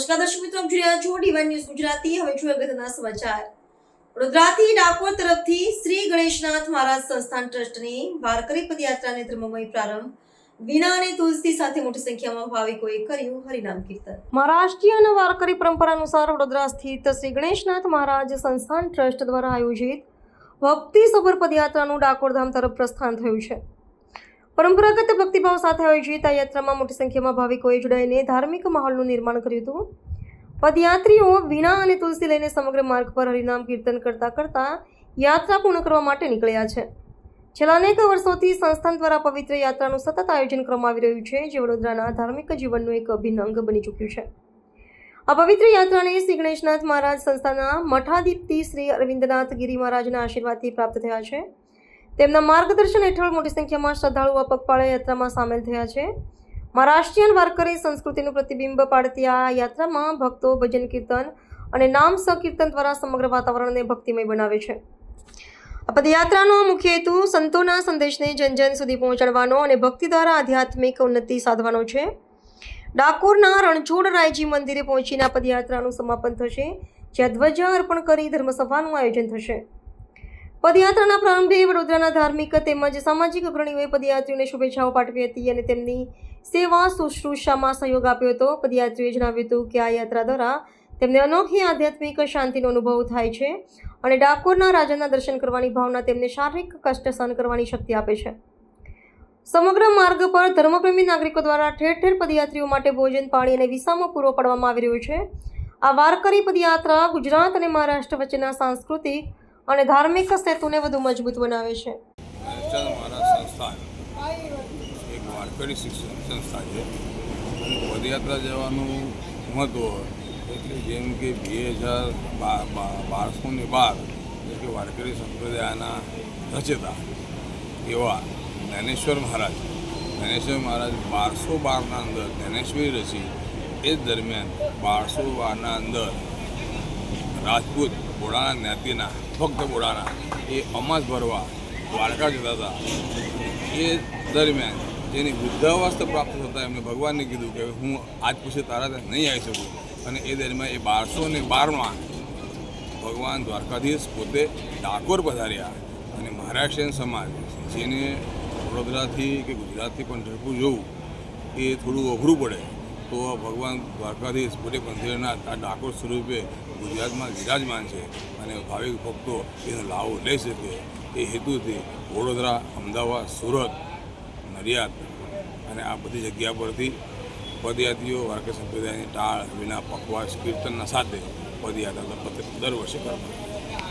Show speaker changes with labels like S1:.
S1: નમસ્કાર દર્શક મિત્રો, આપ જોઈ રહ્યા છો ડીવાન ન્યૂઝ ગુજરાતી। હવે જોઈએ અગત્યના સમાચાર। વડોદરાથી ડાકોર તરફથી શ્રી ગણેશનાથ મહારાજ સંસ્થાન ટ્રસ્ટની વારકરી પદયાત્રાને ધર્મમય પ્રારંભ વીણા અને તુલસી સાથે મોટી સંખ્યામાં ભાવિકોએ કર્યું હરિનામ કીર્તન। મહારાષ્ટ્રીય અને વારકરી પરંપરા અનુસાર વડોદરા સ્થિત શ્રી ગણેશનાથ મહારાજ સંસ્થાન ટ્રસ્ટ દ્વારા આયોજિત ભક્તિસભર પદયાત્રાનું ડાકોર ધામ તરફ પ્રસ્થાન થયું છે। પરંપરાગત ભક્તિભાવ સાથે આયોજિત આ યાત્રામાં મોટી સંખ્યામાં ભાવિકોએ જોડાઈને ધાર્મિક માહોલનું નિર્માણ કર્યું હતું। પદયાત્રીઓ વીણા અને તુલસી લઈને સમગ્ર માર્ગ પર હરિનામ કીર્તન કરતા યાત્રા પૂર્ણ કરવા માટે નીકળ્યા છે। છેલ્લા અનેક વર્ષોથી સંસ્થાન દ્વારા પવિત્ર યાત્રાનું સતત આયોજન કરવામાં આવી રહ્યું છે, જે વડોદરાના ધાર્મિક જીવનનું એક અભિન્ન અંગ બની ચૂક્યું છે। આ પવિત્ર યાત્રાને શ્રી ગણેશનાથ મહારાજ સંસ્થાના મઠાધિપતિ શ્રી અરવિંદનાથ ગિરી મહારાજના આશીર્વાદથી પ્રાપ્ત થયા છે। તેમના માર્ગદર્શન હેઠળ મોટી સંખ્યામાં શ્રદ્ધાળુઓ પગપાળા યાત્રામાં સામેલ થયા છે। મહારાષ્ટ્રીયન વારકરી સંસ્કૃતિનું પ્રતિબિંબ પાડતી આ યાત્રામાં ભક્તો ભજન કીર્તન અને નામ સંકીર્તન દ્વારા સમગ્ર વાતાવરણને ભક્તિમય બનાવે છે। આ પદયાત્રાનો મુખ્ય હેતુ સંતોના સંદેશને જન જન સુધી પહોંચાડવાનો અને ભક્તિ દ્વારા આધ્યાત્મિક ઉન્નતિ સાધવાનો છે। ડાકોરના રણછોડ રાયજી મંદિરે પહોંચીને આ પદયાત્રાનું સમાપન થશે, જ્યાં ધ્વજા અર્પણ કરી ધર્મસભાનું આયોજન થશે। પદયાત્રાના પ્રારંભે વડોદરાના ધાર્મિક તેમજ સામાજિક અગ્રણીઓએ પદયાત્રીઓને શુભેચ્છાઓ પાઠવી હતી અને તેમની સેવા શુશ્રૂષામાં સહયોગ આપ્યો હતો। પદયાત્રીઓએ જણાવ્યું હતું કે આ યાત્રા દ્વારા તેમને અનોખી આધ્યાત્મિક શાંતિનો અનુભવ થાય છે અને ડાકોરના રાજાના દર્શન કરવાની ભાવના તેમને શારીરિક કષ્ટ સહન કરવાની શક્તિ આપે છે। સમગ્ર માર્ગ પર ધર્મપ્રેમી નાગરિકો દ્વારા ઠેર ઠેર પદયાત્રીઓ માટે ભોજન, પાણી અને વિસામો પૂરો પાડવામાં આવી રહ્યો છે। આ વારકરી પદયાત્રા ગુજરાત અને મહારાષ્ટ્ર વચ્ચેના સાંસ્કૃતિક અને ધાર્મિક સેતુને વધુ મજબૂત બનાવે છે।
S2: એક વારકરી શિક્ષણ સંસ્થા છે અને પદયાત્રા જવાનું મહત્વ એટલે જેમ કે 2012 કે વારકરી સંપ્રદાયના રચેતા એવા જ્ઞાનેશ્વર મહારાજ 1212ના અંદર જ્ઞાનેશ્વરી રચી। એ દરમિયાન 1212ના અંદર રાજપૂત બોડાના જ્ઞાતિના ભક્ત બોડાના એ અમાસ ભરવા દ્વારકા જતા હતા। એ દરમિયાન જેની વૃદ્ધાવસ્થા પ્રાપ્ત થતાં એમને ભગવાનને કીધું કે હું આજ પછી તારા ત્યાં નહીં આવી શકું, અને એ દરમિયાન એ 1212માં ભગવાન દ્વારકાધીશ પોતે ડાકોર પધાર્યા અને મહારાષ્ટ્રીયન સમાજ જેને વડોદરાથી કે ગુજરાતથી પણ ઝડપું જોવું એ થોડું અઘરું પડે, તો ભગવાન દ્વારકાધીશ પોતે પંથેરનાથ આ ડાકોર સ્વરૂપે ગુજરાતમાં વિરાજમાન છે અને ભાવિક ભક્તો એનો લાભ લઈ શકે એ હેતુથી વડોદરા, અમદાવાદ, સુરત, નડિયાદ અને આ બધી જગ્યા પરથી પદયાત્રીઓ વારકરી સંપ્રદાયની ટાળ, વીણા, પખવાજ, કીર્તનના સાથે પદયાત્રા દર વર્ષે કરવામાં આવે છે।